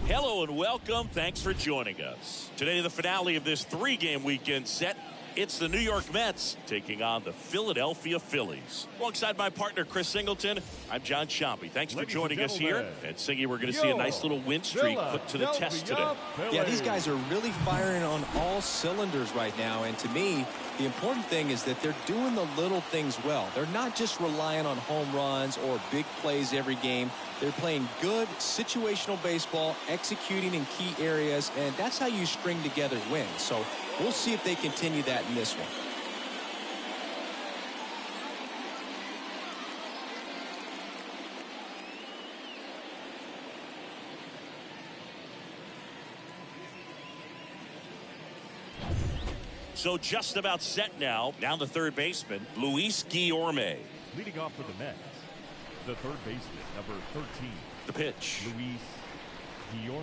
Hello and welcome. Thanks for joining us. Today, the finale of this three-game weekend set. It's the New York Mets taking on the Philadelphia Phillies. Alongside my partner, Chris Singleton, I'm John Sciambi. Thanks for joining us here. And Singy, we're going to see a nice little win streak put to the test today. Yeah, these guys are really firing on all cylinders right now. And to me, the important thing is that they're doing the little things well. They're not just relying on home runs or big plays every game. They're playing good situational baseball, executing in key areas, and that's how you string together wins. So we'll see if they continue that in this one. So just about set now. Down the third baseman, Luis Guillorme. Leading off for the Mets, the third baseman, number 13. The pitch. Luis Guillorme.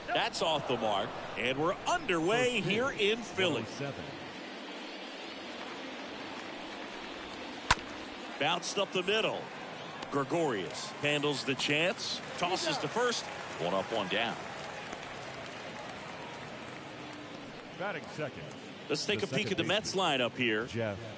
That's off the mark, and we're underway here in Philly. 7. Bounced up the middle. Gregorius handles the chance, tosses to first. One up, one down. Batting second. Let's take a peek at the Mets lineup here.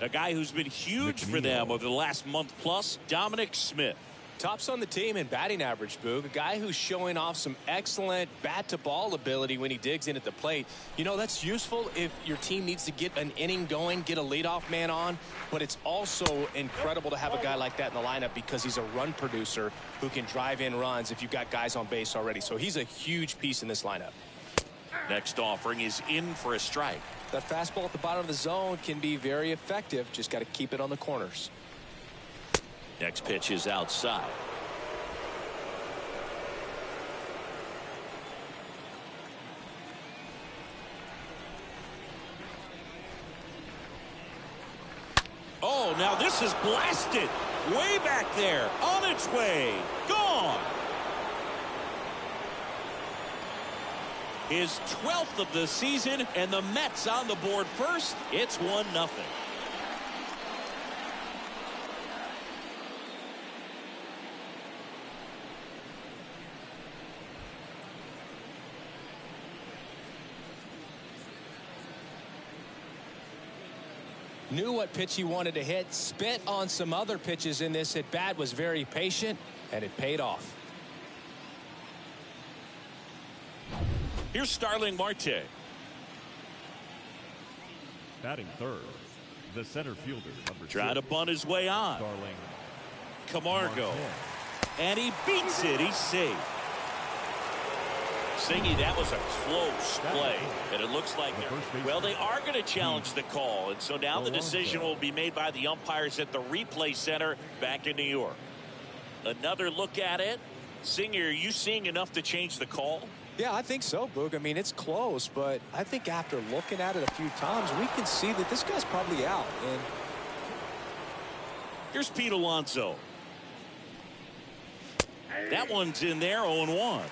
A guy who's been huge for them over the last month plus, Dominic Smith. Tops on the team in batting average, Boog. A guy who's showing off some excellent bat-to-ball ability when he digs in at the plate. You know, that's useful if your team needs to get an inning going, get a leadoff man on. But it's also incredible to have a guy like that in the lineup because he's a run producer who can drive in runs if you've got guys on base already. So he's a huge piece in this lineup. Next offering is in for a strike. That fastball at the bottom of the zone can be very effective. Just got to keep it on the corners. Next pitch is outside. Oh, Oh, now this is blasted. Way back there. On its way. Gone. His 12th of the season, and the Mets on the board first. It's 1-0. Knew what pitch he wanted to hit, spent on some other pitches in this at bat, was very patient, and it paid off. Here's Starling Marte. Batting third, the center fielder, number 6. Trying to bunt his way on. Starling Camargo. Marte. And he beats it. He's safe. Singy, that was a close play. And it looks like, well, they are going to challenge the call. And so now the decision will be made by the umpires at the replay center back in New York. Another look at it. Singy, are you seeing enough to change the call? Yeah, I think so, Boog. I mean, it's close, but I think after looking at it a few times, we can see that this guy's probably out. And here's Pete Alonso. That one's in there, 0-1.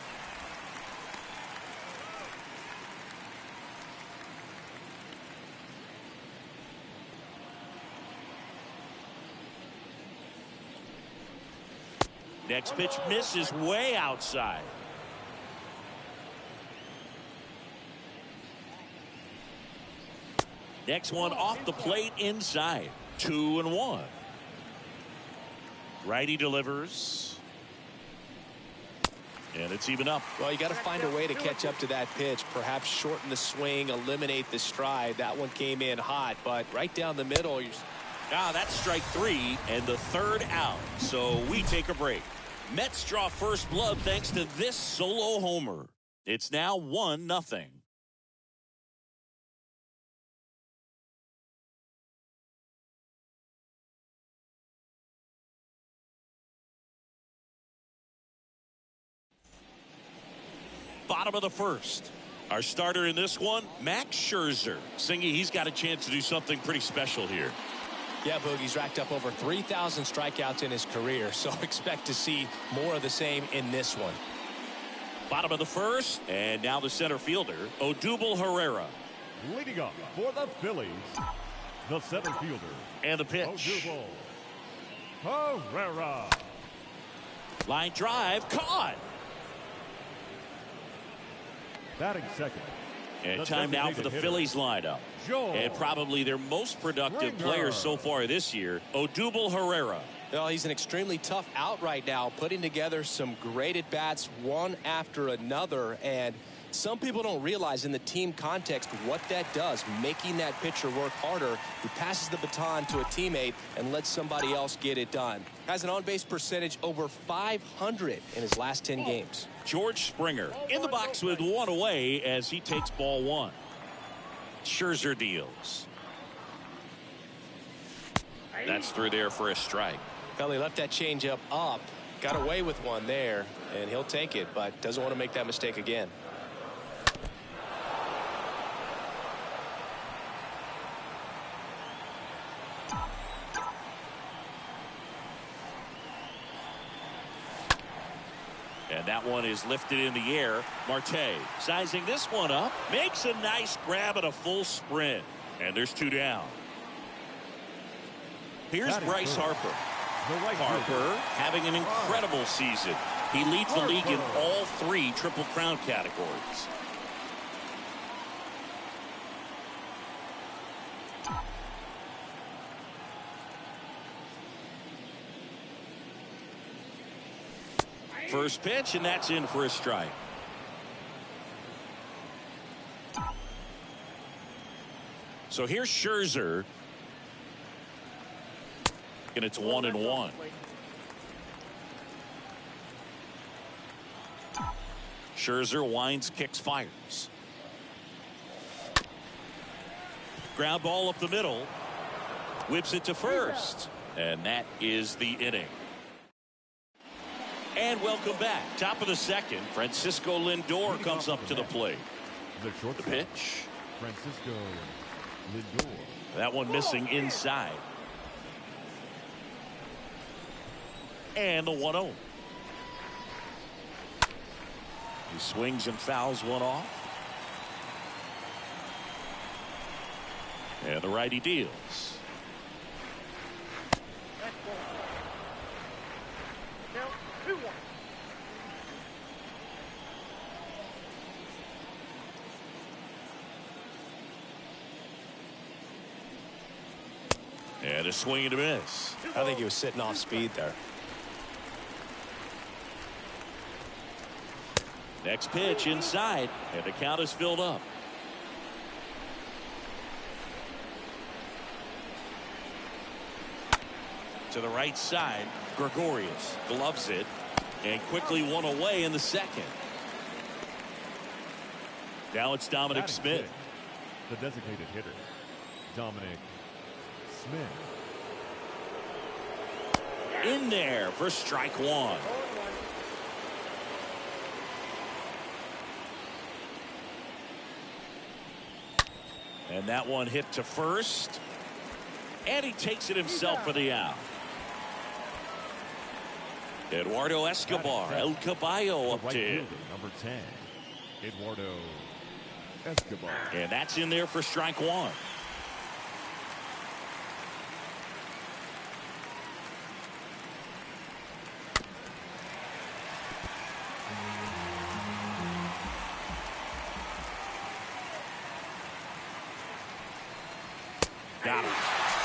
Next pitch misses way outside. Next one off the plate inside. 2-1. Righty delivers. And it's even up. Well, you got to find a way to catch up to that pitch. Perhaps shorten the swing, eliminate the stride. That one came in hot, but right down the middle. That's strike 3 and the third out. So we take a break. Mets draw first blood thanks to this solo homer. It's now 1-0. Bottom of the first. Our starter in this one, Max Scherzer. Singy, he's got a chance to do something pretty special here. Yeah, Boogie's racked up over 3,000 strikeouts in his career, so expect to see more of the same in this one. Bottom of the first, and now the center fielder, Odubel Herrera. Leading up for the Phillies, the center fielder. And the pitch. Odubel Herrera. Line drive, caught. Batting second. And time now for the Phillies lineup. And probably their most productive player so far this year, Odubel Herrera. Well, he's an extremely tough out right now, putting together some great at-bats one after another. And some people don't realize in the team context what that does, making that pitcher work harder. He passes the baton to a teammate and lets somebody else get it done. Has an on-base percentage over 500 in his last 10 games. George Springer in the box with one away as he takes ball 1. Scherzer deals. That's through there for a strike. Well, he left that changeup up, got away with one there, and he'll take it, but doesn't want to make that mistake again. And that one is lifted in the air. Marte sizing this one up. Makes a nice grab at a full sprint. And there's 2 down. Here's Bryce Harper. Harper having an incredible season. He leads the league in all 3 Triple Crown categories. First pitch, and that's in for a strike. So here's Scherzer. And it's 1-1. Scherzer winds, kicks, fires. Ground ball up the middle. Whips it to first. And that is the inning. And welcome back. Top of the second. Francisco Lindor comes up to the plate. The pitch. Francisco Lindor. That one missing inside. And the 1-0. He swings and fouls one off. And the righty deals. And a swing and a miss. I think he was sitting off speed there. Next pitch inside, and the count is filled up. To the right side, Gregorius gloves it, and quickly one away in the second. Now it's Dominic Smith. The designated hitter, Dominic Smith. In there for strike one. And that one hit to first. And he takes it himself for the out. Eduardo Escobar, El Caballo up to him. Number 10, Eduardo Escobar. And that's in there for strike one. Got him.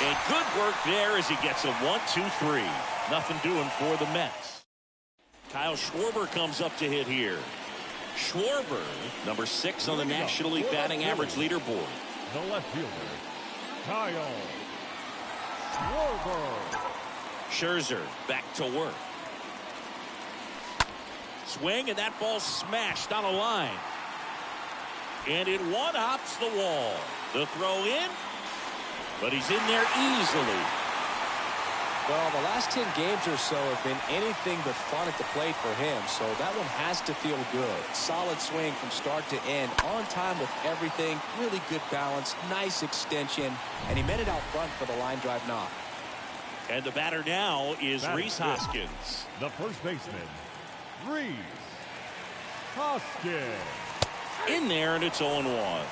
And good work there as he gets a 1-2-3. Nothing doing for the Mets. Kyle Schwarber comes up to hit here. Schwarber, number 6 on the National League batting average leaderboard. The left fielder, Kyle Schwarber. Scherzer back to work. Swing, and that ball smashed on a line. And it one-hops the wall. The throw in. But he's in there easily. Well, the last 10 games or so have been anything but fun at the plate for him, so that one has to feel good. Solid swing from start to end, on time with everything, really good balance, nice extension, and he made it out front for the line drive knock. And the batter now is Rhys Hoskins. The first baseman, Rhys Hoskins. In there, and it's 0-1.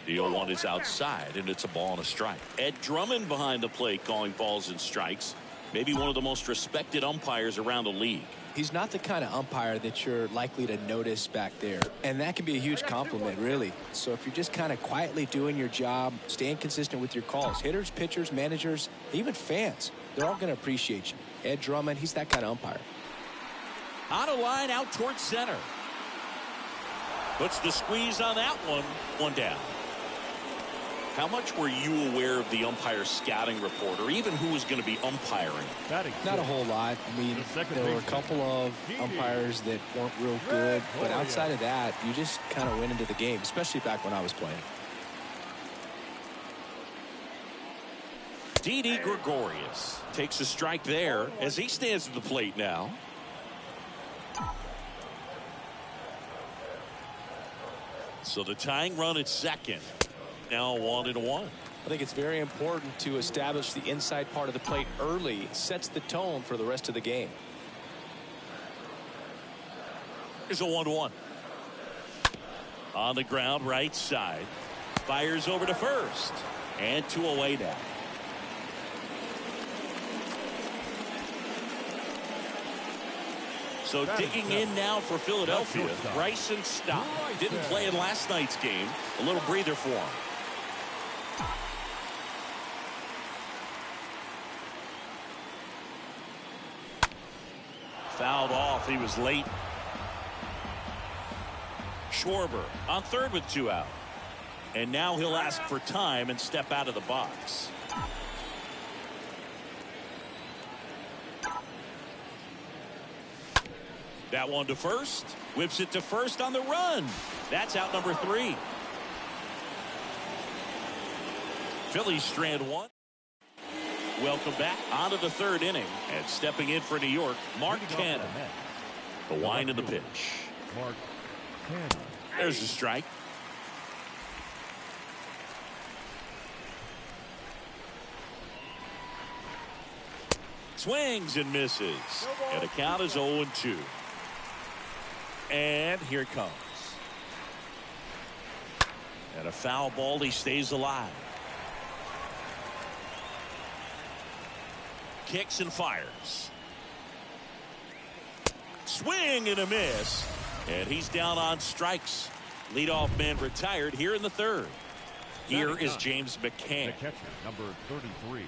The 0-1 is outside, and it's a ball and a strike. Ed Drummond behind the plate calling balls and strikes. Maybe one of the most respected umpires around the league. He's not the kind of umpire that you're likely to notice back there. And that can be a huge compliment, really. So if you're just kind of quietly doing your job, staying consistent with your calls, hitters, pitchers, managers, even fans, they're all going to appreciate you. Ed Drummond, he's that kind of umpire. On a line out towards center. Puts the squeeze on that one. One down. How much were you aware of the umpire scouting report, or even who was going to be umpiring? Not a whole lot. I mean, there were a couple of umpires that weren't real good, but outside of that, you just kind of went into the game, especially back when I was playing. Didi Gregorius takes a strike there as he stands at the plate now. So the tying run at second. Now 1-1. I think it's very important to establish the inside part of the plate early. Sets the tone for the rest of the game. Here's a 1-1. On the ground, right side. Fires over to first. And 2 away now. So digging in now for Philadelphia, Bryson Stott. Didn't play in last night's game. A little breather for him. Fouled off. He was late. Schwarber on third with 2 out. And now he'll ask for time and step out of the box. That one to first. Whips it to first on the run. That's out number 3. Phillies strand 1. Welcome back onto the 3rd inning. And stepping in for New York, Mark Cannon. The wind of the pitch. Mark There's a strike. Swings and misses. And the count is 0-2. And here it comes. And a foul ball. He stays alive. Kicks and fires. Swing and a miss. And he's down on strikes. Leadoff man retired here in the third. Here is James McCann. The catcher, number 33,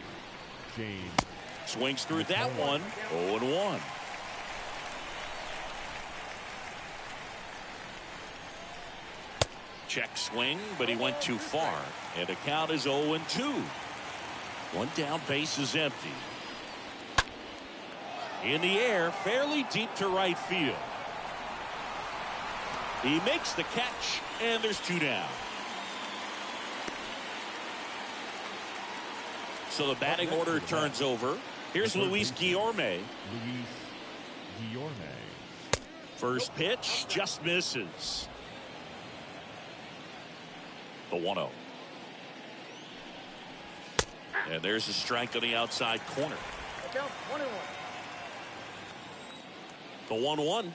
James. Swings through that one. 0-1. Check swing, but he went too far. And the count is 0-2. One down, base is empty. In the air, fairly deep to right field. He makes the catch, and there's two down. So the batting order turns over. Here's Luis Guillorme. First pitch just misses. The 1-0. And there's a strike on the outside corner. The 1-1.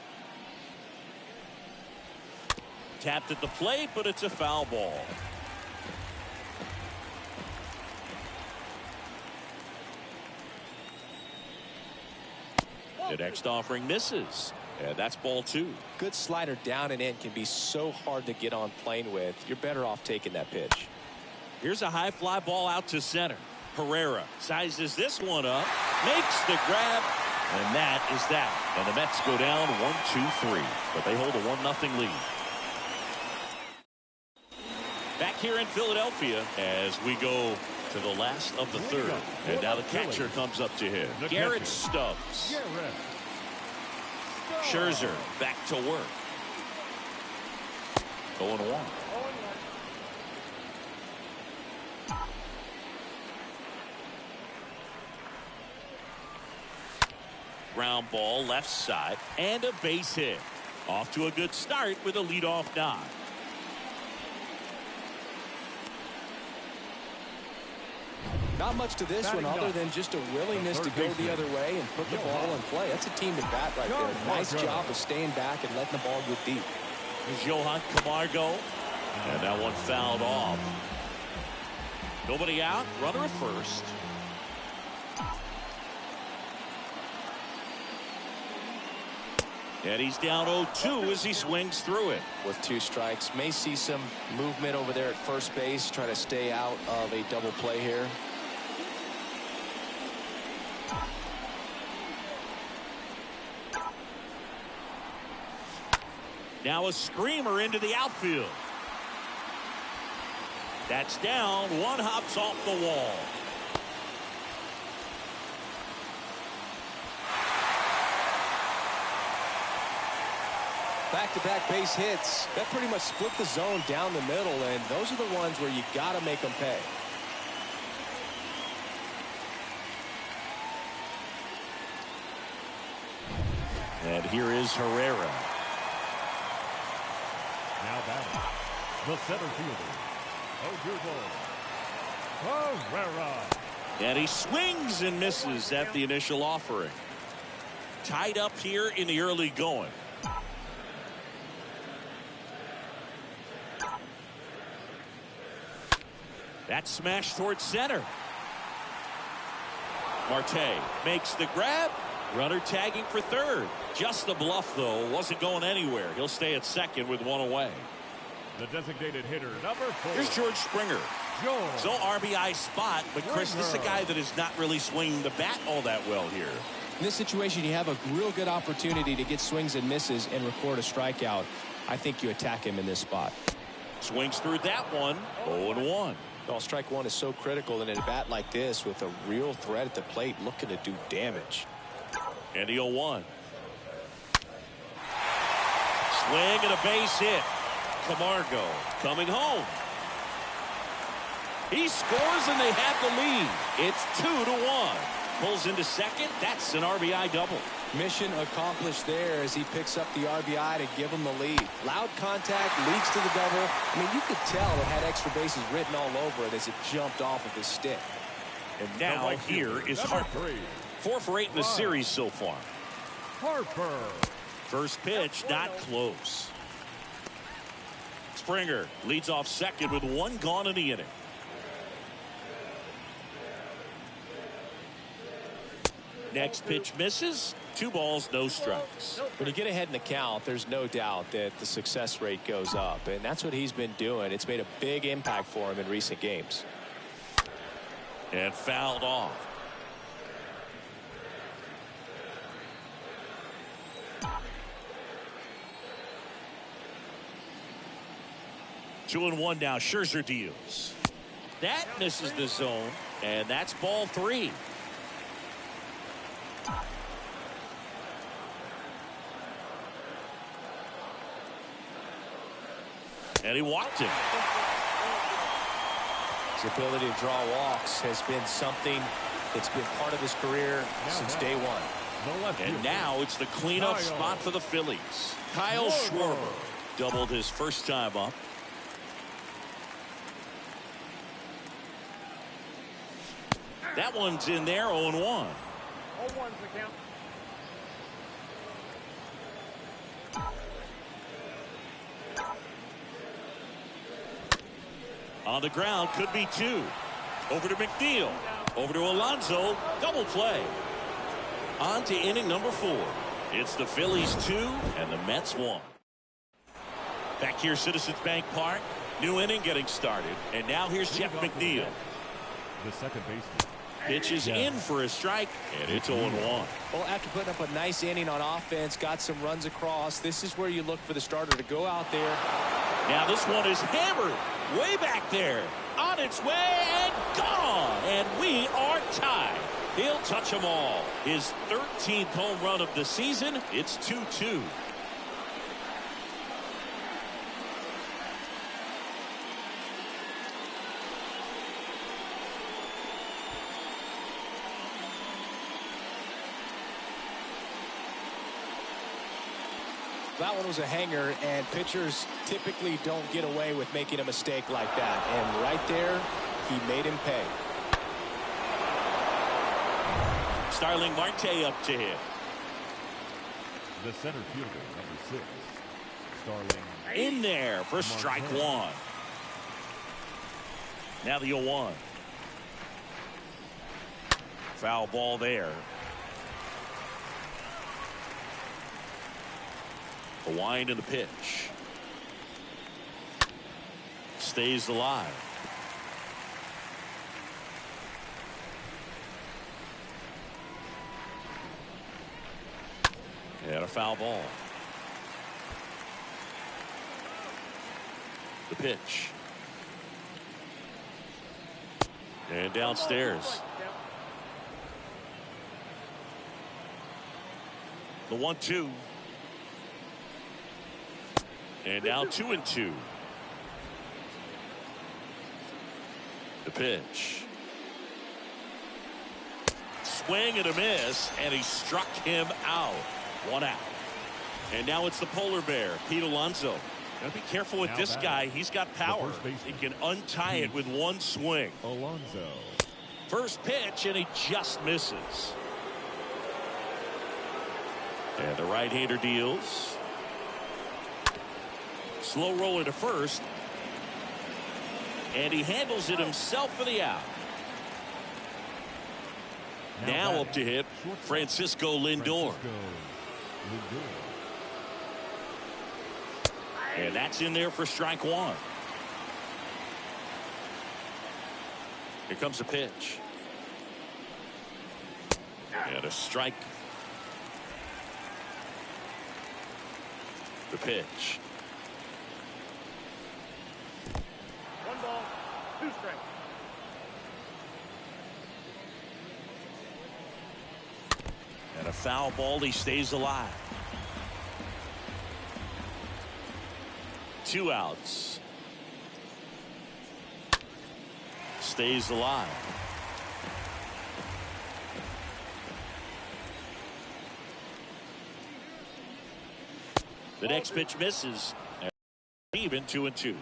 Tapped at the plate, but it's a foul ball. The next offering misses. And that's ball 2. Good slider down and in can be so hard to get on plane with. You're better off taking that pitch. Here's a high fly ball out to center. Herrera sizes this one up, makes the grab, and that is that. And the Mets go down 1-2-3, but they hold a 1-0 lead. Back here in Philadelphia as we go to the last of the third. And now the catcher comes up to him. Garrett Stubbs. Scherzer back to work. 0-1. Ground ball left side and a base hit. Off to a good start with a leadoff nod. Not much to this one other than just a willingness to go the other way and put the ball in play. That's a team at bat right there. Nice job of staying back and letting the ball go deep. Here's Johan Camargo. And that one fouled off. Nobody out. Runner at first. And he's down 0-2 as he swings through it. With 2 strikes. May see some movement over there at first base. Try to stay out of a double play here. Now a screamer into the outfield. That's down. One hops off the wall. Back-to-back base hits. That pretty much split the zone down the middle, and those are the ones where you got to make them pay. And here is Herrera. Now batting, the center fielder, Herrera. And he swings and misses at the initial offering. Tied up here in the early going. That smash towards center. Marte makes the grab. Runner tagging for third. Just the bluff, though. Wasn't going anywhere. He'll stay at second with one away. The designated hitter, number 4. Here's George Springer. So RBI spot, but Chris, this is a guy that is not really swinging the bat all that well here. In this situation, you have a real good opportunity to get swings and misses and record a strikeout. I think you attack him in this spot. Swings through that one. 0-1. Well, strike one is so critical in a bat like this with a real threat at the plate looking to do damage. And the 0-1. Swing and a base hit. Camargo coming home. He scores and they have the lead. It's 2-1. Pulls into second. That's an RBI double. Mission accomplished there as he picks up the RBI to give him the lead. Loud contact leads to the double. I mean, you could tell it had extra bases written all over it as it jumped off of his stick. And now here is Harper. 4 for 8 in the series so far. Harper. First pitch, not close. Springer leads off second with 1 gone in the inning. Next pitch misses. 2 balls, no strikes. When you get ahead in the count, there's no doubt that the success rate goes up, and that's what he's been doing. It's made a big impact for him in recent games. And fouled off. Two and one now. Scherzer deals. That misses the zone, and that's ball 3. And he walked him. His ability to draw walks has been something that's been part of his career since day one. And now it's the cleanup spot for the Phillies. Kyle Schwarber doubled his first time up. That one's in there, 0-1. 0-1's the count. On the ground, could be 2. Over to McNeil. Over to Alonso. Double play. On to inning number 4. It's the Phillies 2 and the Mets 1. Back here, Citizens Bank Park. New inning getting started. And now here's Jeff McNeil. The second baseman. Pitch is in for a strike, and it's 0-1. Well, after putting up a nice inning on offense, got some runs across, this is where you look for the starter to go out there. Now this one is hammered way back there. On its way and gone. And we are tied. He'll touch them all. His 13th home run of the season. It's 2-2. That one was a hanger, and pitchers typically don't get away with making a mistake like that. And right there, he made him pay. Starling Marte up to hit. The center fielder, number 6. Starling. In there for strike 1. Now the 0-1. Foul ball there. A wind in the pitch. Stays alive. And a foul ball. The pitch. And downstairs. The 1-2. And now 2-2. The pitch. Swing and a miss, and he struck him out. 1 out. And now it's the polar bear, Pete Alonso. Gotta be careful with this guy. He's got power. He can untie it with 1 swing. Alonso. First pitch, and he just misses. And the right-hander deals. Slow roller to first. And he handles it himself for the out. Now up to hit Francisco Lindor. And that's in there for strike 1. Here comes the pitch. And a strike. The pitch. 1 ball, 2 strikes. And a foul ball. He stays alive. 2 outs. Stays alive. The next pitch misses. Even 2-2.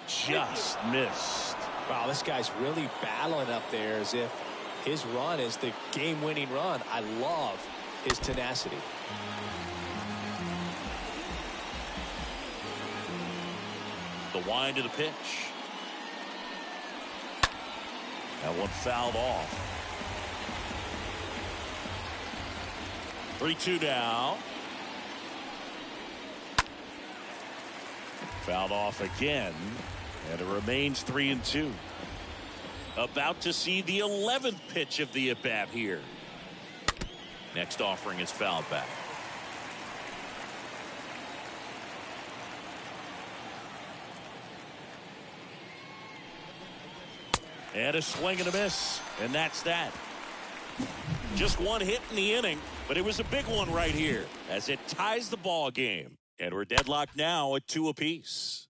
Just missed. Wow, this guy's really battling up there as if his run is the game-winning run. I love his tenacity. The wind of the pitch. That one fouled off. 3-2 now. Fouled off again. And it remains 3-2. About to see the 11th pitch of the at-bat here. Next offering is fouled back. And a swing and a miss. And that's that. Just one hit in the inning, but it was a big one right here as it ties the ball game. And we're deadlocked now at 2 apiece.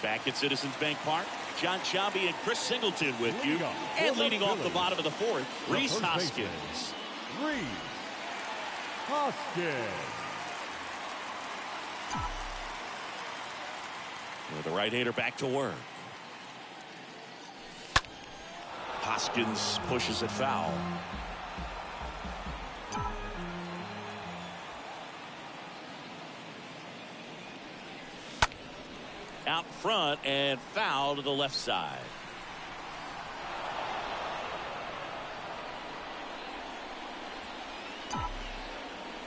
Back at Citizens Bank Park, John Sciambi and Chris Singleton with you. And leading off the bottom of the fourth, Rhys Hoskins. Rhys Hoskins. With the right-hander back to work. Hoskins pushes it foul. Out front and foul to the left side.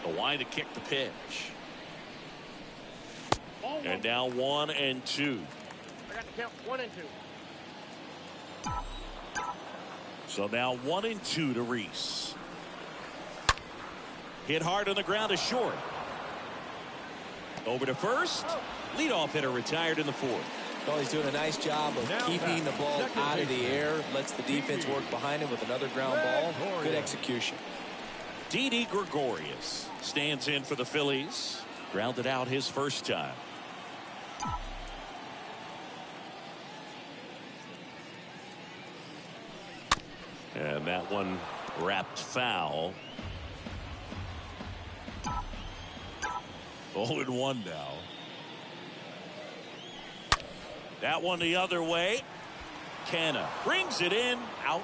The wind to kick the pitch. And now 1-2. I got to count 1 and 2. So now 1-2 to Rhys. Hit hard on the ground to short. Over to first. Leadoff hitter retired in the fourth. Well, he's doing a nice job of keeping the ball out of the air. Lets the defense work behind him with another ground ball. Good execution. Didi Gregorius stands in for the Phillies. Grounded out his first time. And that one wrapped foul. 0-1 now. That one the other way. Canna brings it in. Out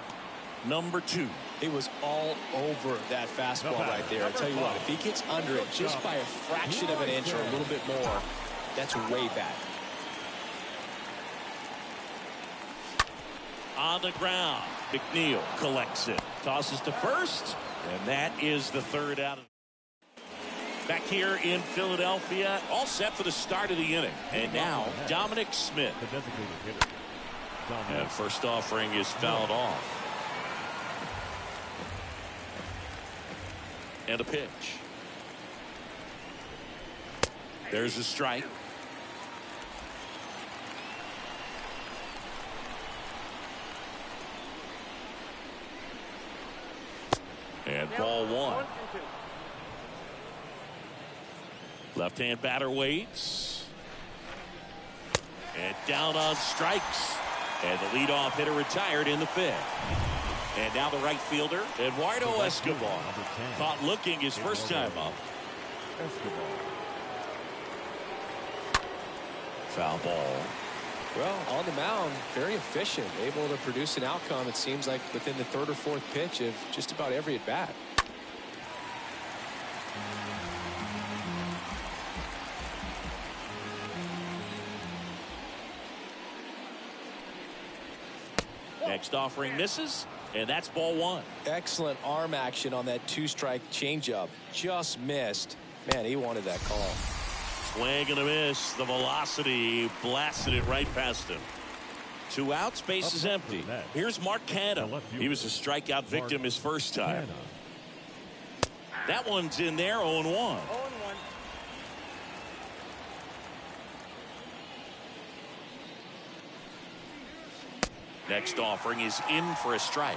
number 2. He was all over that fastball right there. I tell you what, if he gets under it just by a fraction of an inch or a little bit more, that's way back. On the ground, McNeil collects it, tosses to first, and that is the third out. Back here in Philadelphia, all set for the start of the inning. And now Dominic Smith. The designated hitter. And first offering is fouled off. And a pitch. There's a strike. And ball 1. Left-hand batter waits. And down on strikes. And the leadoff hitter retired in the 5th. And now the right fielder, Eduardo Escobar. Caught looking his first time up. Foul ball. Well, on the mound, very efficient. Able to produce an outcome, it seems like, within the 3rd or 4th pitch of just about every at-bat. Next offering misses, and that's ball 1. Excellent arm action on that 2-strike changeup. Just missed. Man, he wanted that call. Swing and a miss. The velocity blasted it right past him. 2 outs, base is empty. Here's Mark Canha. He was a strikeout victim his first time. That one's in there, 0-1. Next offering is in for a strike.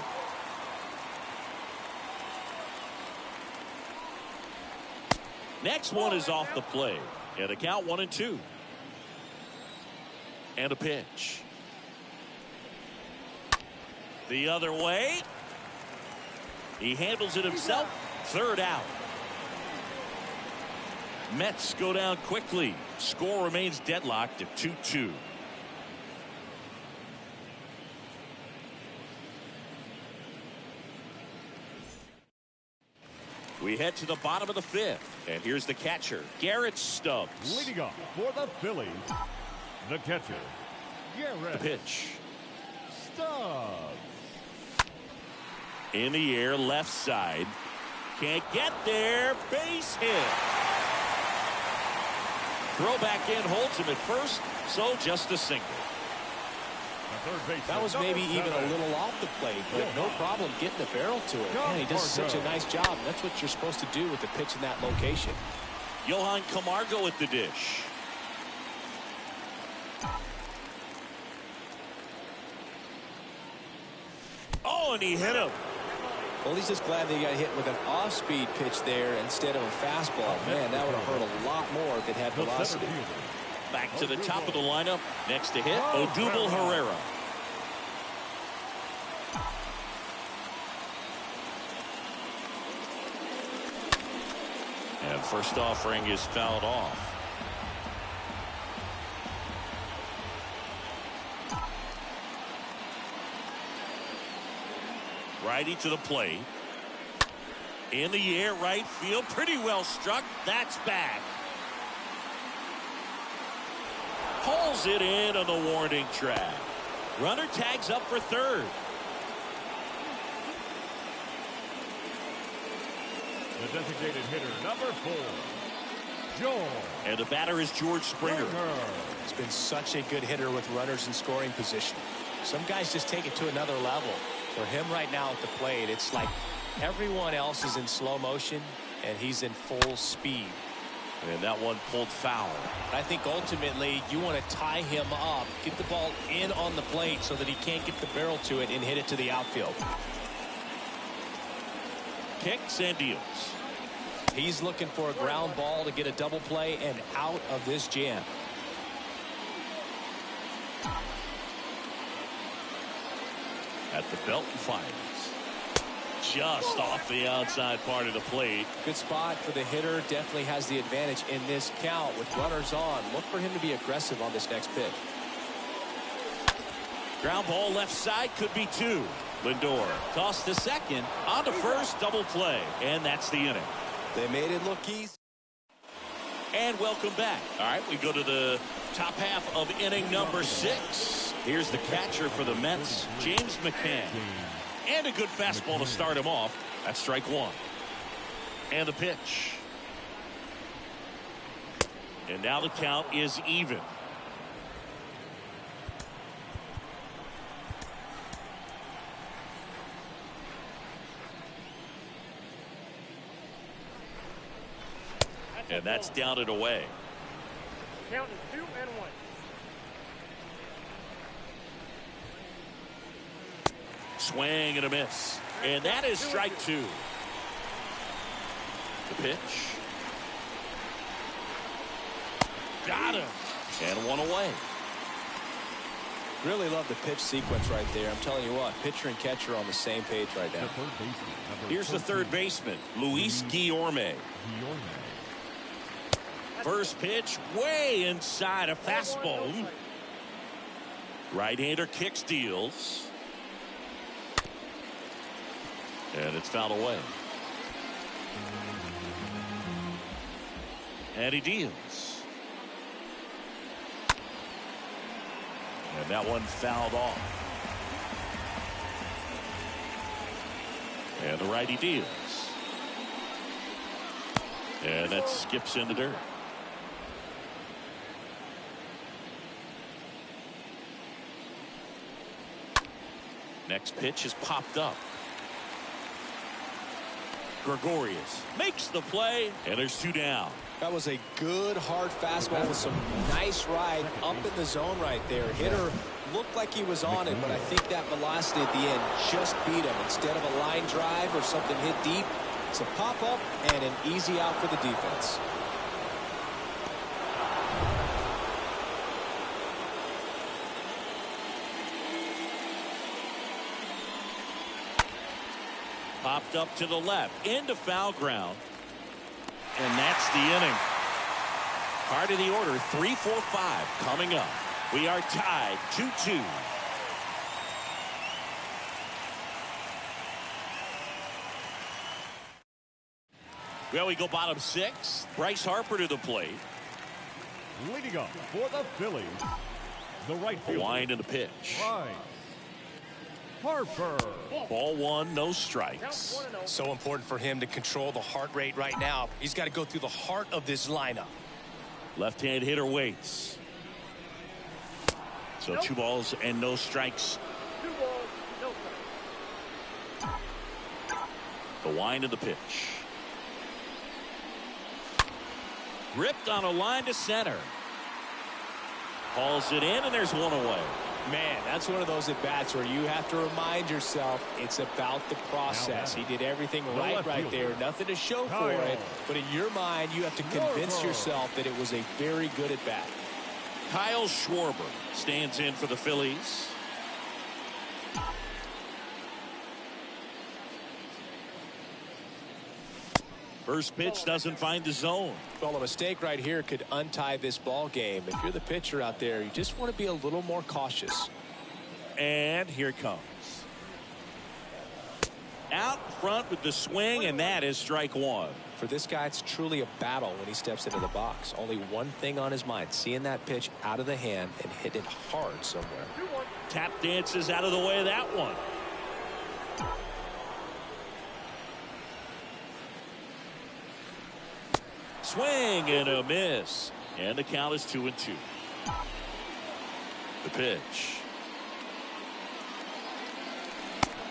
Next one is off the play. And a count 1-2. And a pitch. The other way. He handles it himself. Third out. Mets go down quickly. Score remains deadlocked at 2-2. We head to the bottom of the fifth. And here's the catcher, Garrett Stubbs. Leading off for the Phillies, the catcher, Garrett The pitch. Stubbs. In the air, left side. Can't get there. Base hit. Throw back in, holds him at first, so just a single. That was maybe even a little off the plate, but no problem getting the barrel to it. Man, he does such a nice job. That's what you're supposed to do with the pitch in that location. Johan Camargo at the dish. Oh, and he hit him. Well, he's just glad that he got hit with an off-speed pitch there instead of a fastball. Man, that would have hurt a lot more if it had velocity. Back to the top of the lineup. Next to hit, Odubel Herrera. And first offering is fouled off. Righty to the plate. In the air, right field. Pretty well struck. That's back. Pulls it in on the warning track. Runner tags up for third. The designated hitter, number 4, George. And the batter is George Springer. He's been such a good hitter with runners in scoring position. Some guys just take it to another level. For him right now at the plate, it's like everyone else is in slow motion and he's in full speed. And that one pulled foul. I think ultimately you want to tie him up, get the ball in on the plate so that he can't get the barrel to it and hit it to the outfield. Kicks and deals. He's looking for a ground ball to get a double play and out of this jam. At the belt and fires. Just off the outside part of the plate. Good spot for the hitter. Definitely has the advantage in this count with runners on. Look for him to be aggressive on this next pitch. Ground ball left side, could be two. Lindor tossed to second, on to first, double play, and that's the inning. They made it look easy. And welcome back. All right, we go to the top half of inning number 6. Here's the catcher for the Mets, James McCann. And a good fastball to start him off. That's strike one. And the pitch. And now the count is even. And that's down and away. Count is 2-1. Swing and a miss. And that is strike two. The pitch. Got him. And one away. Really love the pitch sequence right there. I'm telling you what, pitcher and catcher on the same page right now. Here's the third baseman, Luis Guillorme. First pitch way inside a fastball. Right-hander kicks, deals. And it's fouled away. And he deals. And that one fouled off. And the righty deals. And that skips in the dirt. Next pitch is popped up. Gregorius makes the play, and there's two down. That was a good hard fastball with some nice ride up in the zone right there. Hitter looked like he was on it, but I think that velocity at the end just beat him. Instead of a line drive or something hit deep, it's a pop-up and an easy out for the defense. Popped up to the left into foul ground. And that's the inning. Part of the order, 3, 4, 5 coming up. We are tied 2-2. Well, we go bottom 6. Bryce Harper to the plate. Leading up for the Phillies, the right fielder. Wind and the pitch. Bryce Harper. Ball 1, no strikes. So important for him to control the heart rate right now. He's got to go through the heart of this lineup. Left-hand hitter waits. So 2 balls and no strikes. 2 balls, no strikes. The wind of the pitch. Ripped on a line to center. Hauls it in, and there's 1 away. Man, that's one of those at-bats where you have to remind yourself it's about the process. He did everything right there. Nothing to show for it. But in your mind, you have to convince yourself that it was a very good at-bat. Kyle Schwarber stands in for the Phillies. First pitch doesn't find the zone. Well, a mistake right here could untie this ball game. If you're the pitcher out there, you just want to be a little more cautious. And here it comes. Out front with the swing, and that is strike 1. For this guy, it's truly a battle when he steps into the box. Only one thing on his mind, seeing that pitch out of the hand and hit it hard somewhere. Tap dances out of the way of that one. Swing and a miss. And the count is 2-2. The pitch.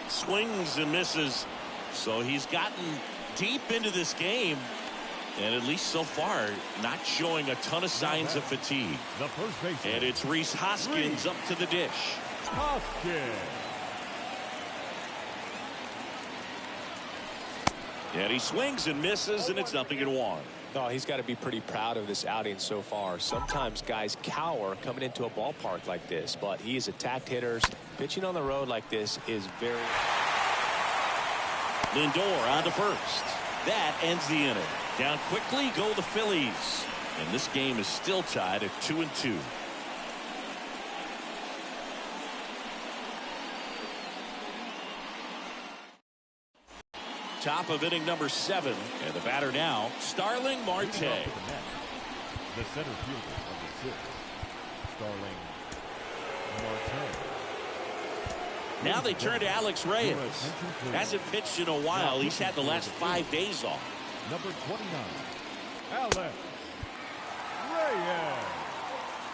Swings and misses. So he's gotten deep into this game. And at least so far, not showing a ton of signs of fatigue. The first baseman. And it's Rhys Hoskins up to the dish. Hoskins. And he swings and misses, and it's 0-1. No, he's got to be pretty proud of this outing so far. Sometimes guys cower coming into a ballpark like this, but he has attacked hitters. Pitching on the road like this is very... Lindor on to first. That ends the inning. Down quickly go the Phillies. And this game is still tied at 2-2. Top of inning number 7. And the batter now, Starling Marte. The center fielder of the 6th, Starling Marte. Now they turn to Alex Reyes. Hasn't pitched in a while. He's had the last 5 days off. Number 29, Alex Reyes.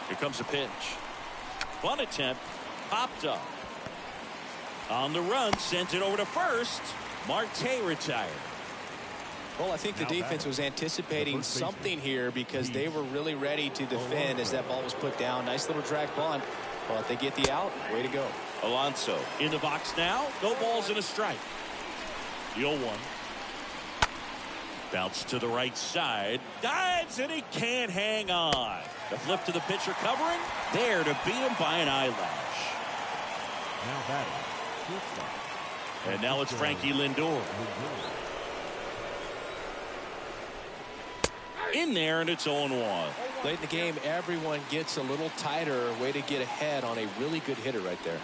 Here comes a pitch. Fun attempt. Popped up. On the run, sent it over to first. Marte retired. Well, I think the defense was anticipating something here because they were really ready to defend as that ball was put down. Nice little drag bunt. But they get the out. Way to go. Alonso in the box now. No balls and a strike. The 0-1. Bounce to the right side. Dives, and he can't hang on. The flip to the pitcher covering. There to beat him by an eyelash. Now batting, shortstop. And now it's Frankie Lindor. In there, and it's 0-1. Late in the game, everyone gets a little tighter. Way to get ahead on a really good hitter right there.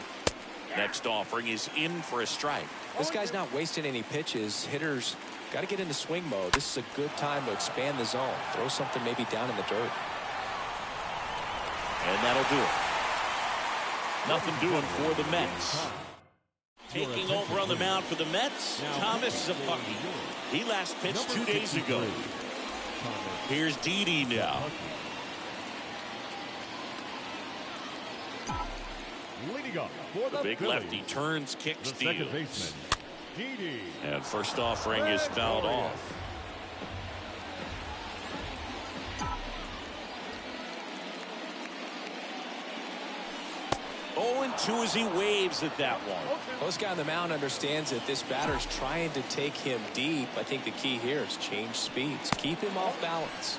Next offering is in for a strike. This guy's not wasting any pitches. Hitters got to get into swing mode. This is a good time to expand the zone. Throw something maybe down in the dirt. And that'll do it. Nothing doing for the Mets. Taking over on the mound for the Mets, Thomas Szapucki. He last pitched 2 days ago. Here's Didi now. Leading up for The big Phillies, lefty turns, kicks, the second steals. baseman, Didi. And first offering is fouled off. 0-2 as he waves at that one. Well, this guy on the mound understands that this batter's trying to take him deep. I think the key here is change speeds. Keep him off balance.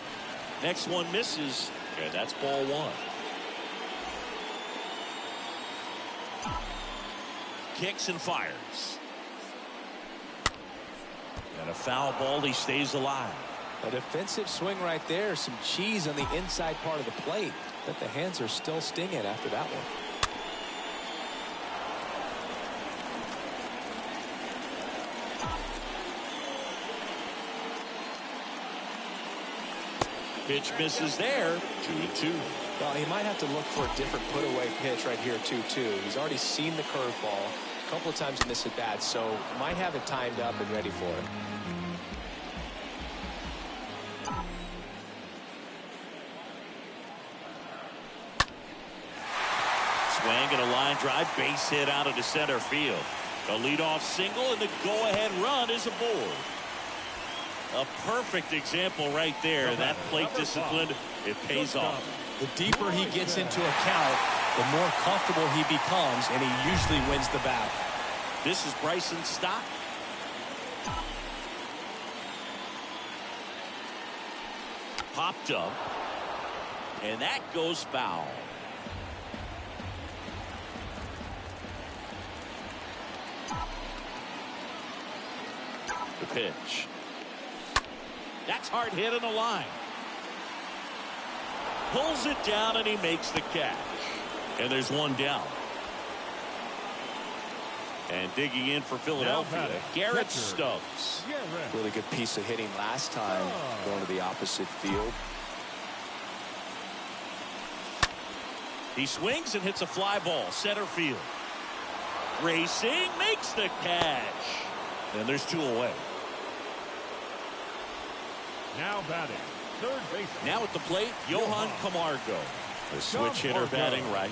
Next one misses, and that's ball 1. Kicks and fires. And a foul ball, he stays alive. A defensive swing right there. Some cheese on the inside part of the plate. But the hands are still stinging after that one. Pitch misses there. 2-2. Well, he might have to look for a different put-away pitch right here, 2-2. He's already seen the curveball a couple of times in this at-bat, so might have it timed up and ready for it. Swing and a line drive, base hit out into center field. A leadoff single, and the go-ahead run is aboard. A perfect example right there. That plate discipline, it pays off. The deeper he gets into a count, the more comfortable he becomes, and he usually wins the battle. This is Bryson Stott. Popped up, and that goes foul. The pitch. That's hard hit on the line. Pulls it down, and he makes the catch. And there's one down. And digging in for Philadelphia, Garrett Stubbs. Really good piece of hitting last time, going to the opposite field. He swings and hits a fly ball, center field. Racing, makes the catch. And there's two away. Now batting, third base. Now at the plate, Johan Camargo. The switch hitter batting right.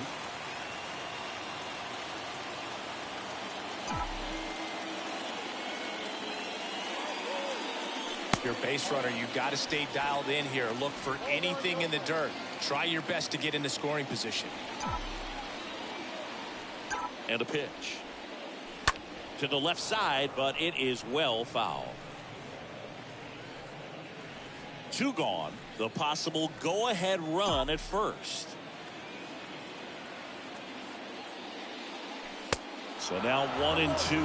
If you're a base runner, you've got to stay dialed in here. Look for anything in the dirt. Try your best to get into scoring position. And a pitch. To the left side, but it is well foul. Two gone. The possible go-ahead run at first. So now 1-2.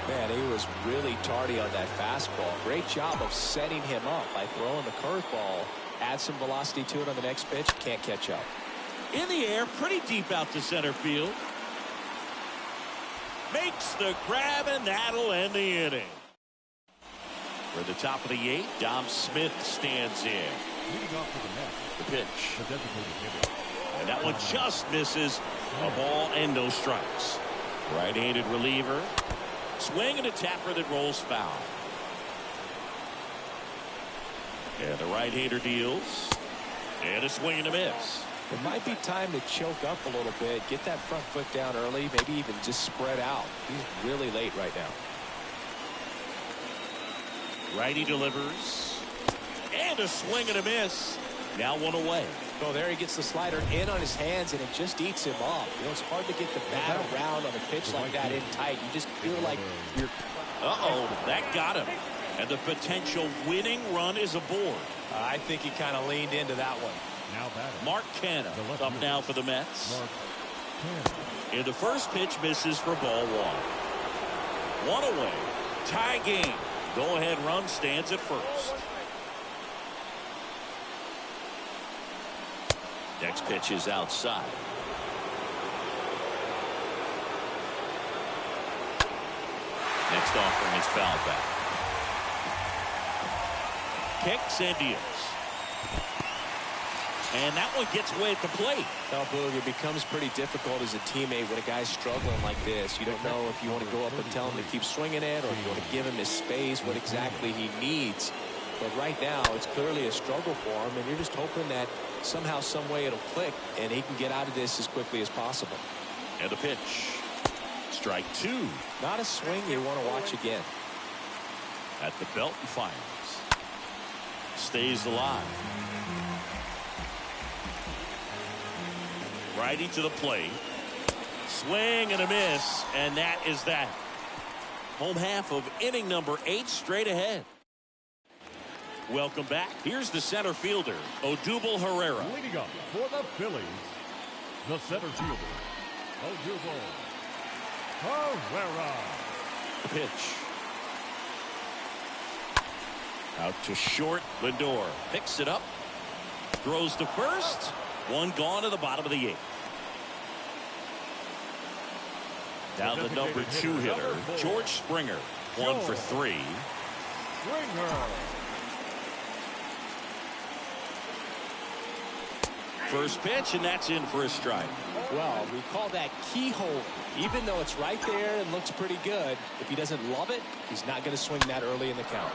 Man, he was really tardy on that fastball. Great job of setting him up by throwing the curveball. Add some velocity to it on the next pitch. Can't catch up. In the air, pretty deep out to center field. Makes the grab, and that'll end the inning. For the top of the eighth, Dom Smith stands in. Leading off for the Mets, The pitch. the designated hitter. And that one just misses. A ball and no strikes. Right-handed reliever. Swing and a tapper that rolls foul. And the right-hander deals. And a swing and a miss. It might be time to choke up a little bit. Get that front foot down early. Maybe even just spread out. He's really late right now. Righty delivers. And a swing and a miss. Now one away. Oh, there he gets the slider in on his hands, and it just eats him up. You know, it's hard to get the bat around on a pitch like that in tight. You just feel like you're... Uh-oh, that got him. And the potential winning run is aboard. I think he kind of leaned into that one. Now batting, Mark Canha up now for the Mets. Mark Canha. And the first pitch misses for ball one. One away. Tie game. Go-ahead run stands at first. Next pitch is outside. Next offering is foul back. Kicks and deals. And that one gets away at the plate. Now, Boog, it becomes pretty difficult as a teammate when a guy's struggling like this. You don't know if you want to go up and tell him to keep swinging it, or if you want to give him his space, what exactly he needs. But right now, it's clearly a struggle for him, and you're just hoping that somehow, some way it'll click, and he can get out of this as quickly as possible. And a pitch. Strike two. Not a swing you want to watch again. At the belt and fires. Stays alive. Righty to the plate. Swing and a miss, and that is that. Home half of inning number 8 straight ahead. Welcome back. Here's the center fielder, Odubel Herrera. Leading up for the Phillies, the center fielder, Odubel Herrera. The pitch. Out to short. Lindor picks it up. Throws to first. One gone to the bottom of the 8th. Down the number 2 hitter, George Springer. 1 for 3. Springer. First pitch, and that's in for a strike. Well, we call that keyhole. Even though it's right there and looks pretty good, if he doesn't love it, he's not going to swing that early in the count.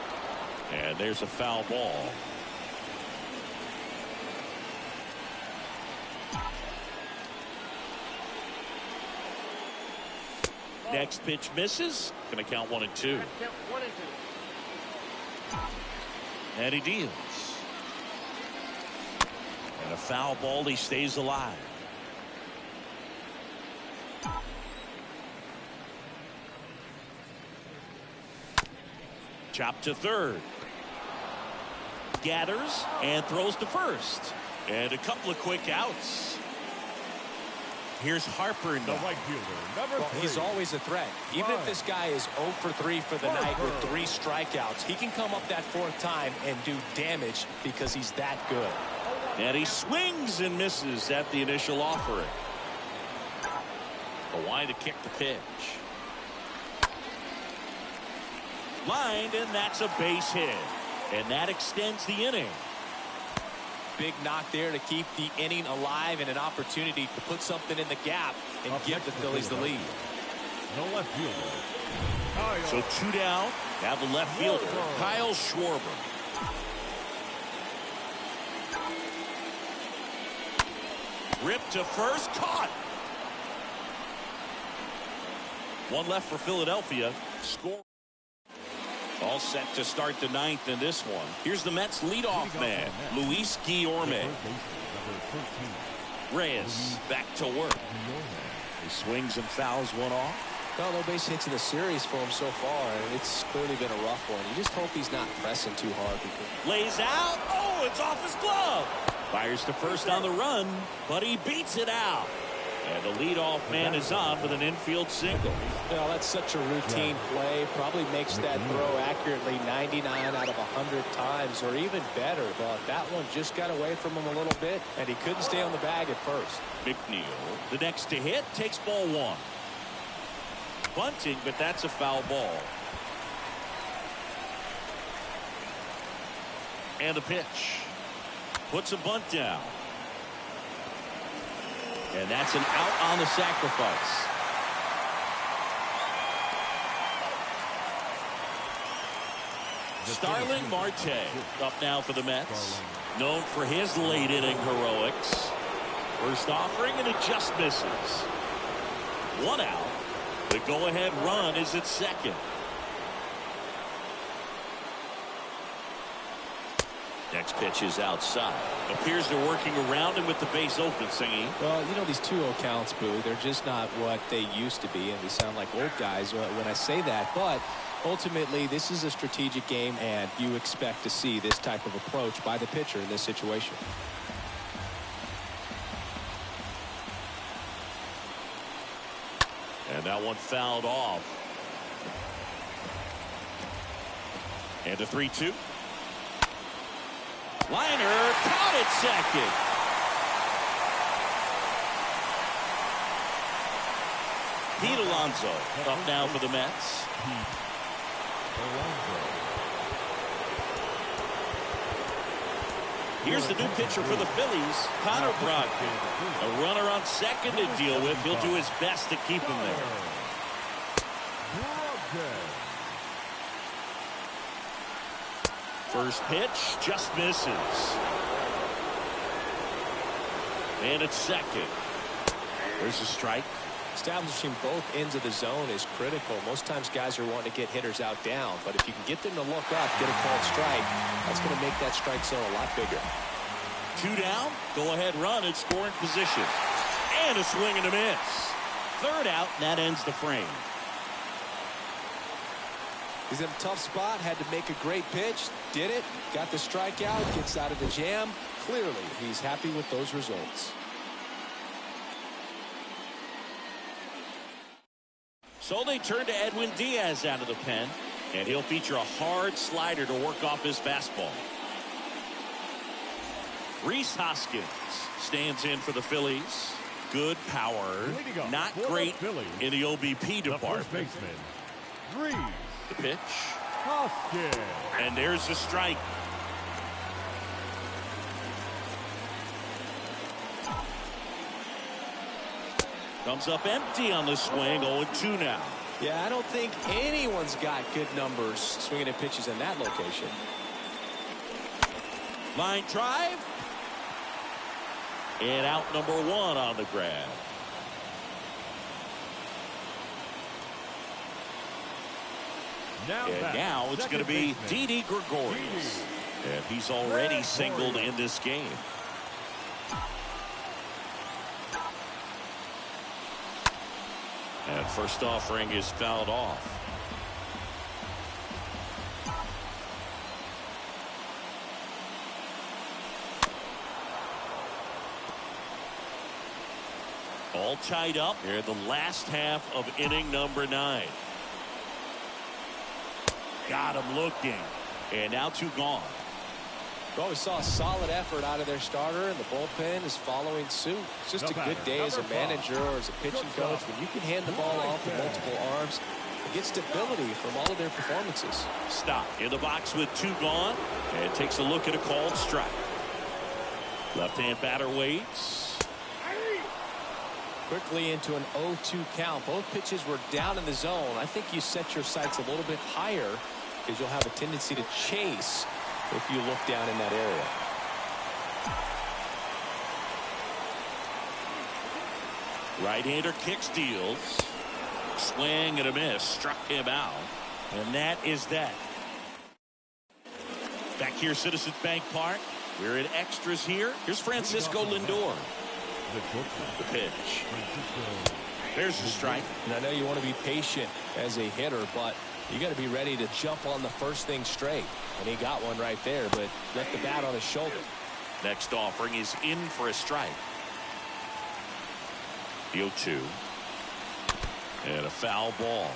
And there's a foul ball. Next pitch misses. Going to count 1 and 2. Count 1 and 2. And he deals. And a foul ball. He stays alive. Chop to third. Gathers and throws to first. And a couple of quick outs. Here's Harper The now. right fielder, number 3. He's always a threat. Even if this guy is 0 for 3 for the night with 3 strikeouts, he can come up that 4th time and do damage because he's that good. And he swings and misses at the initial offering. Kawhi to kick the pitch. Lined, and that's a base hit. And that extends the inning. Big knock there to keep the inning alive and an opportunity to put something in the gap and give the Phillies the lead. No left fielder. Kyle. So 2 down. Now the left fielder, Kyle Schwarber. Ripped to first, caught. 1 left for Philadelphia. Score. All set to start the 9th in this one. Here's the Mets leadoff man, Luis Guillorme. Reyes back to work. He swings and fouls one off. Well, no base hits in the series for him so far, and it's clearly been a rough one. You just hope he's not pressing too hard. Lays out. Oh, it's off his glove. Fires to first on the run, but he beats it out. And the leadoff man is on with an infield single. Well, that's such a routine play. Probably makes that throw accurately 99 out of 100 times, or even better. But that one just got away from him a little bit, and he couldn't stay on the bag at first. McNeil, the next to hit, takes ball 1. Bunting, but that's a foul ball. And a pitch. Puts a bunt down. And that's an out on the sacrifice. Starling Marte up now for the Mets. Known for his late inning heroics. First offering, and it just misses. 1 out. The go-ahead run is at second. Next pitch is outside. Appears they're working around him with the base open, Singy. Well, you know, these 2-0 counts, Boo, they're just not what they used to be, and we sound like old guys when I say that. But ultimately, this is a strategic game, and you expect to see this type of approach by the pitcher in this situation. And that one fouled off. And a 3-2. Liner caught at second. Pete Alonso up now for the Mets. Here's the new pitcher for the Phillies, Connor Brogdon. A runner on second to deal with. He'll do his best to keep him there. First pitch just misses. And it's second. There's a strike. Establishing both ends of the zone is critical. Most times guys are wanting to get hitters out down, but if you can get them to look up, get a called strike, that's going to make that strike zone a lot bigger. 2 down, go ahead run in scoring position. And a swing and a miss. 3rd out, and that ends the frame. He's in a tough spot, had to make a great pitch, did it, got the strikeout, gets out of the jam. Clearly, he's happy with those results. So they turn to Edwin Diaz out of the pen. And he'll feature a hard slider to work off his fastball. Rhys Hoskins stands in for the Phillies. Good power, not great in the OBP department. First baseman, Rhys The pitch. Hoskins. And there's the strike. Comes up empty on the swing. 0-2 now. Yeah, I don't think anyone's got good numbers swinging at pitches in that location. Line drive. And out number 1 on the grab. And now it's going to be Didi Gregorius. And he's already singled in this game. And first offering is fouled off. All tied up here in the last half of inning number 9. Got him looking. And now 2 gone. Well, we saw a solid effort out of their starter, and the bullpen is following suit. It's just a good day as a manager or as a pitching coach when you can hand the ball off to multiple arms and get stability from all of their performances. Stop in the box with 2 gone, and takes a look at a called strike. Left-hand batter waits. Quickly into an 0-2 count. Both pitches were down in the zone. I think you set your sights a little bit higher because you'll have a tendency to chase if you look down in that area. Right-hander kicks, deals. Swing and a miss. Struck him out. And that is that. Back here, Citizens Bank Park. We're in extras here. Here's Francisco Lindor. The pitch. There's the strike. And I know you want to be patient as a hitter, but you got to be ready to jump on the first thing straight. And he got one right there, but left the bat on his shoulder. Next offering is in for a strike. The 0-2. And a foul ball.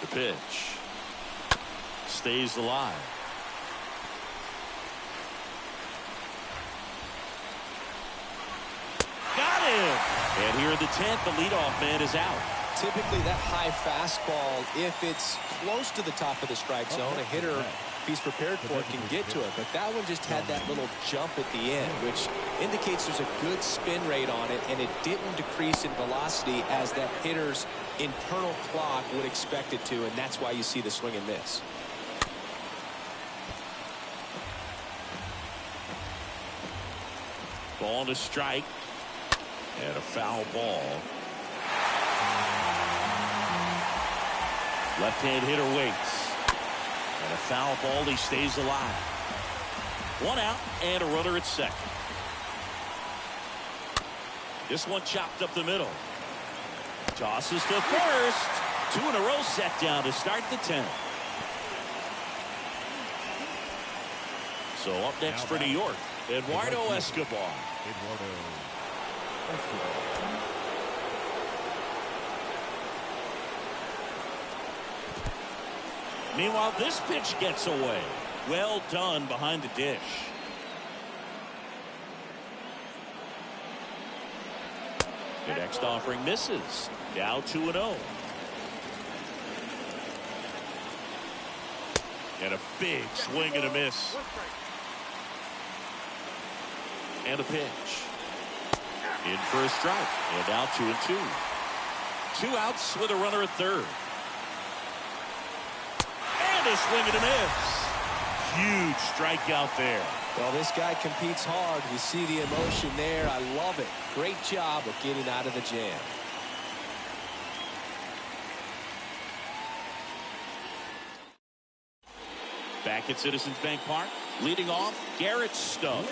The pitch. Stays alive. Got him! And here in the 10th, the leadoff man is out. Typically that high fastball, if it's close to the top of the strike zone, a hitter, if he's prepared for it, can get to it. But that one just had that little jump at the end, which indicates there's a good spin rate on it, and it didn't decrease in velocity as that hitter's internal clock would expect it to, and that's why you see the swing and miss. Ball to strike. And a foul ball. Left-hand hitter waits. And a foul ball. He stays alive. 1 out and a runner at second. This one chopped up the middle. Tosses to first. 2 in a row set down to start the 10th. So up next for New York, Eduardo Escobar. Meanwhile, this pitch gets away. Well done behind the dish. The next offering misses. Now 2-0. And a big swing and a miss. And a pitch. In for a strike. And now 2-2. 2 outs with a runner at third. And a swing and a miss. Huge strikeout there. Well, this guy competes hard. You see the emotion there. I love it. Great job of getting out of the jam. Back at Citizens Bank Park, leading off, Garrett Stubbs.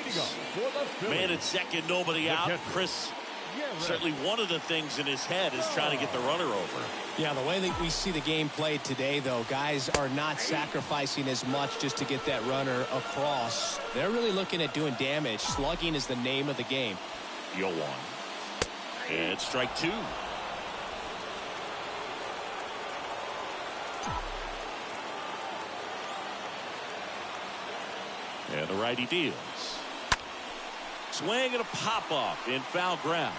Man at second, nobody out. Chris, certainly one of the things in his head is trying to get the runner over. Yeah, the way that we see the game played today, though, guys are not sacrificing as much just to get that runner across. They're really looking at doing damage. Slugging is the name of the game. 0-1. And strike 2. And the righty deals. Swing and a pop-up in foul ground.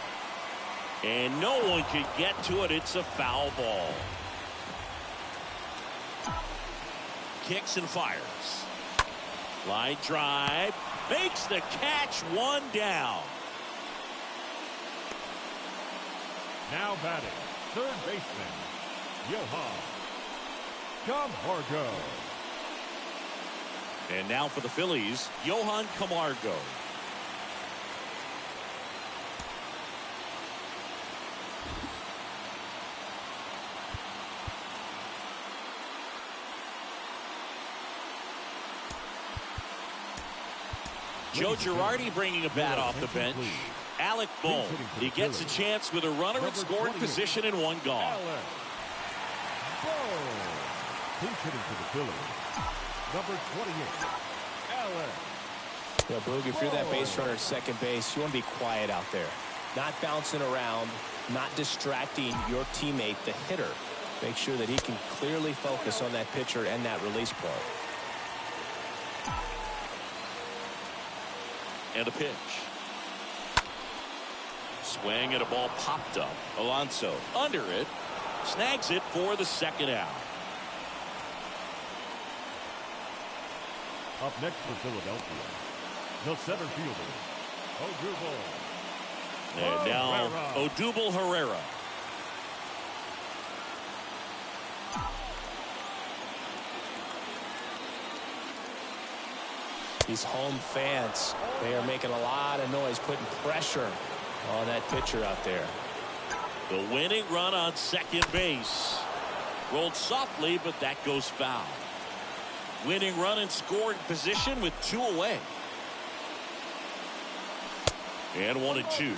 And no one can get to it. It's a foul ball. Kicks and fires. Line drive. Makes the catch, one down. Now batting, third baseman, Johan Camargo. And now for the Phillies, Johan Camargo. Joe Girardi bringing a bat off the bench. Alec Bohm. He gets a chance with a runner in scoring position and one gone. Alec Bohm. Pinch hitting for the Phillies. Number 28, Alec. Yeah, Boog, if you're that base runner at second base, you want to be quiet out there. Not bouncing around, not distracting your teammate, the hitter. Make sure that he can clearly focus on that pitcher and that release point. And a pitch. Swing and a ball popped up. Alonso under it. Snags it for the second out. Up next for Philadelphia, the center fielder, Odubel. And now Odubel Herrera. These home fans, they are making a lot of noise, putting pressure on that pitcher out there. The winning run on second base. Rolled softly, but that goes foul. Winning run in scoring position with two away. And 1-2.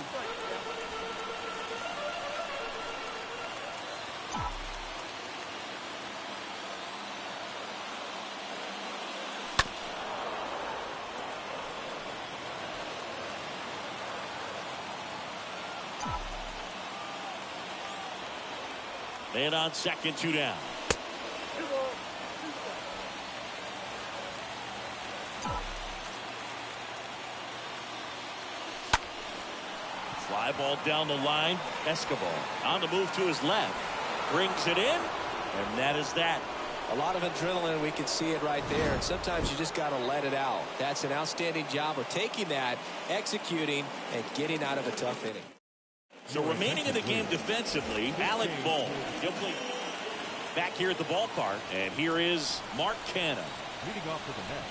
And on second, 2 down. Fly ball down the line. Escobar on the move to his left. Brings it in. And that is that. A lot of adrenaline, we can see it right there, and sometimes you just got to let it out. That's an outstanding job of taking that, executing, and getting out of a tough inning. So remaining in the game defensively, Alec Bohm. He'll play back here at the ballpark. And here is Mark Canha. Leading off for the Mets,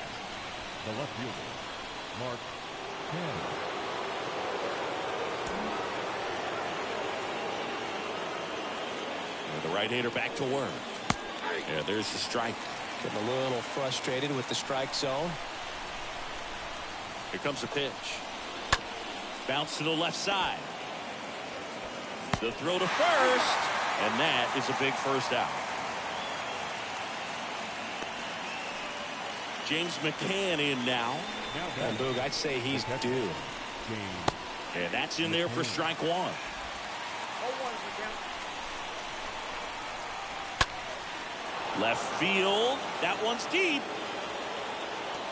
the left fielder, Mark Canha. And the right-hander back to work. Yeah, there's the strike. Getting a little frustrated with the strike zone. Here comes the pitch. Bounce to the left side. The throw to first, and that is a big first out. James McCann in now. And Boog, I'd say he's due. And that's in there for strike one. Left field. That one's deep.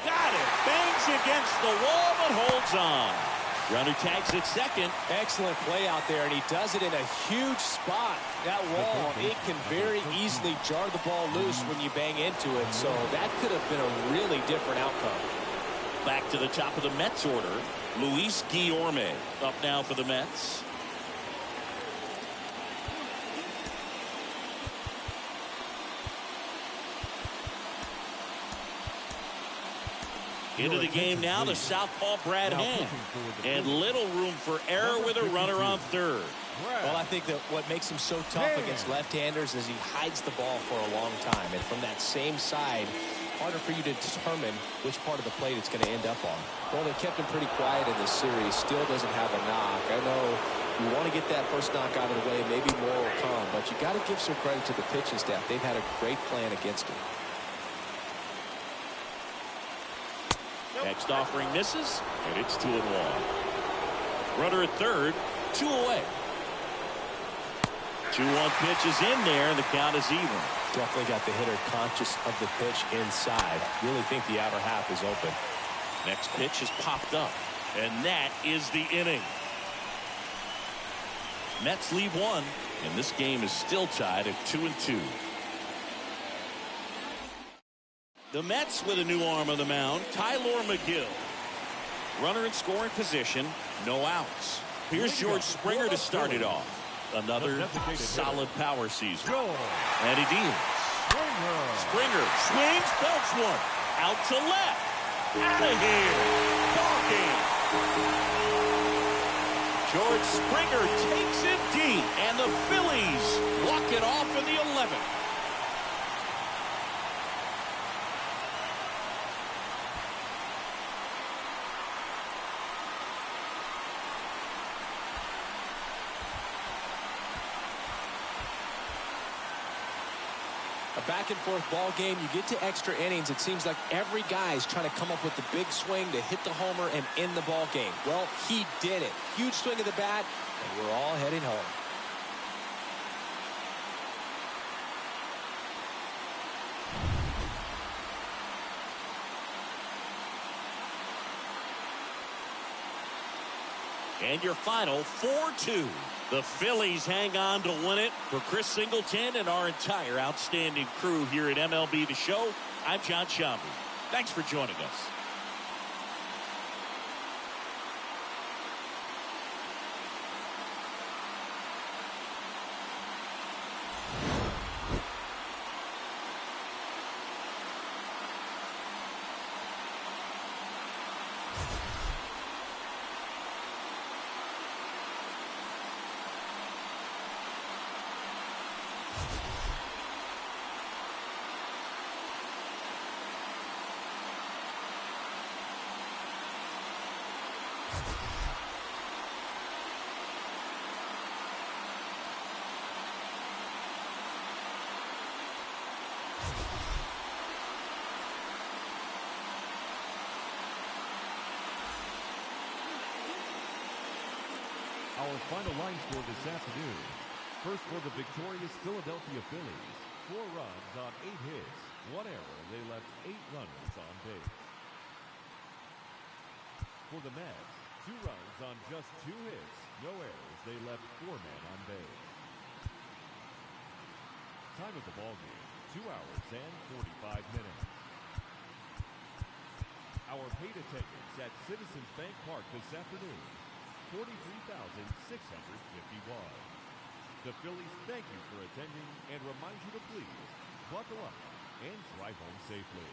Got it. Bangs against the wall, but holds on. Runner tags at second. Excellent play out there, and he does it in a huge spot. That wall, it can very easily jar the ball loose when you bang into it, so that could have been a really different outcome. Back to the top of the Mets order. Luis Guillorme up now for the Mets. Into the game now, the southpaw Brad Hand. And little room for error with a runner on third. Well, I think that what makes him so tough against left-handers is he hides the ball for a long time. And from that same side, harder for you to determine which part of the plate it's going to end up on. Well, they kept him pretty quiet in this series. Still doesn't have a knock. I know you want to get that first knock out of the way. Maybe more will come. But you got to give some credit to the pitching staff. They've had a great plan against him. Next offering misses, and it's 2-1. Runner at third, 2 away. 2-1 pitch is in there, and the count is even. Definitely got the hitter conscious of the pitch inside. Really think the outer half is open. Next pitch is popped up, and that is the inning. Mets lead one, and this game is still tied at 2-2. The Mets with a new arm on the mound, Tyler McGill. Runner in scoring position, no outs. Here's George Springer to start it off. Another solid power season. And he deals. Springer swings, belts one. Out to left. Out of here. Ball game. George Springer takes it deep, and the Phillies walk it off in the 11th. A back-and-forth ball game. You get to extra innings, it seems like every guy's trying to come up with the big swing to hit the homer and end the ball game. Well, he did it. Huge swing of the bat, and we're all heading home. And your final 4-2. The Phillies hang on to win it. For Chris Singleton and our entire outstanding crew here at MLB The Show, I'm John Shambi. Thanks for joining us. Our final line score this afternoon. First for the victorious Philadelphia Phillies. 4 runs on 8 hits. 1 error. They left 8 runners on base. For the Mets, 2 runs on just 2 hits. No errors. They left 4 men on base. Time of the ball game, 2 hours and 45 minutes. Our paid attendance at Citizens Bank Park this afternoon, 43,651. The Phillies thank you for attending and remind you to please buckle up and drive home safely.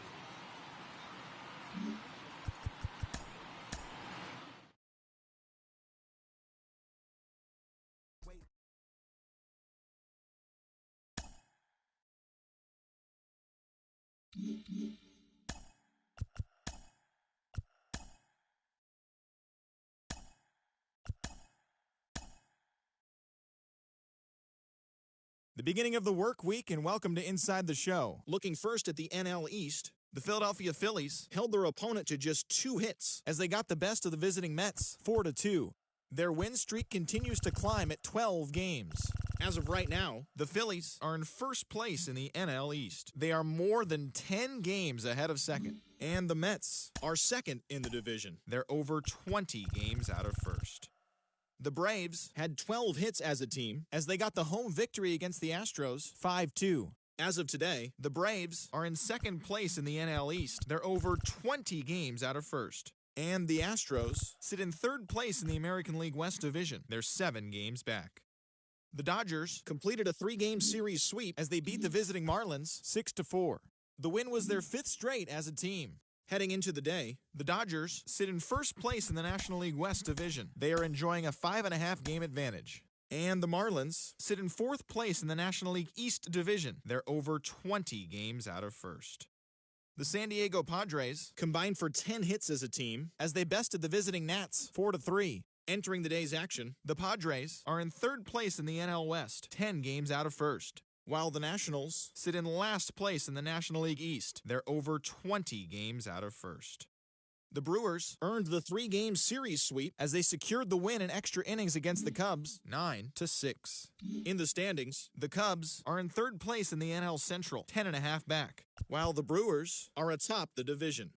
The beginning of the work week, and welcome to Inside the Show. Looking first at the NL East, the Philadelphia Phillies held their opponent to just 2 hits as they got the best of the visiting Mets, 4-2. Their win streak continues to climb at 12 games. As of right now, the Phillies are in first place in the NL East. They are more than 10 games ahead of second. And the Mets are second in the division. They're over 20 games out of first. The Braves had 12 hits as a team as they got the home victory against the Astros 5-2. As of today, the Braves are in second place in the NL East. They're over 20 games out of first. And the Astros sit in third place in the American League West Division. They're 7 games back. The Dodgers completed a 3-game series sweep as they beat the visiting Marlins 6-4. The win was their 5th straight as a team. Heading into the day, the Dodgers sit in first place in the National League West Division. They are enjoying a 5.5-game advantage. And the Marlins sit in 4th place in the National League East Division. They're over 20 games out of first. The San Diego Padres combined for 10 hits as a team as they bested the visiting Nats 4-3. Entering the day's action, the Padres are in 3rd place in the NL West, 10 games out of first. While the Nationals sit in last place in the National League East. They're over 20 games out of first. The Brewers earned the 3-game series sweep as they secured the win in extra innings against the Cubs, 9-6. In the standings, the Cubs are in 3rd place in the NL Central, 10.5 back, while the Brewers are atop the division.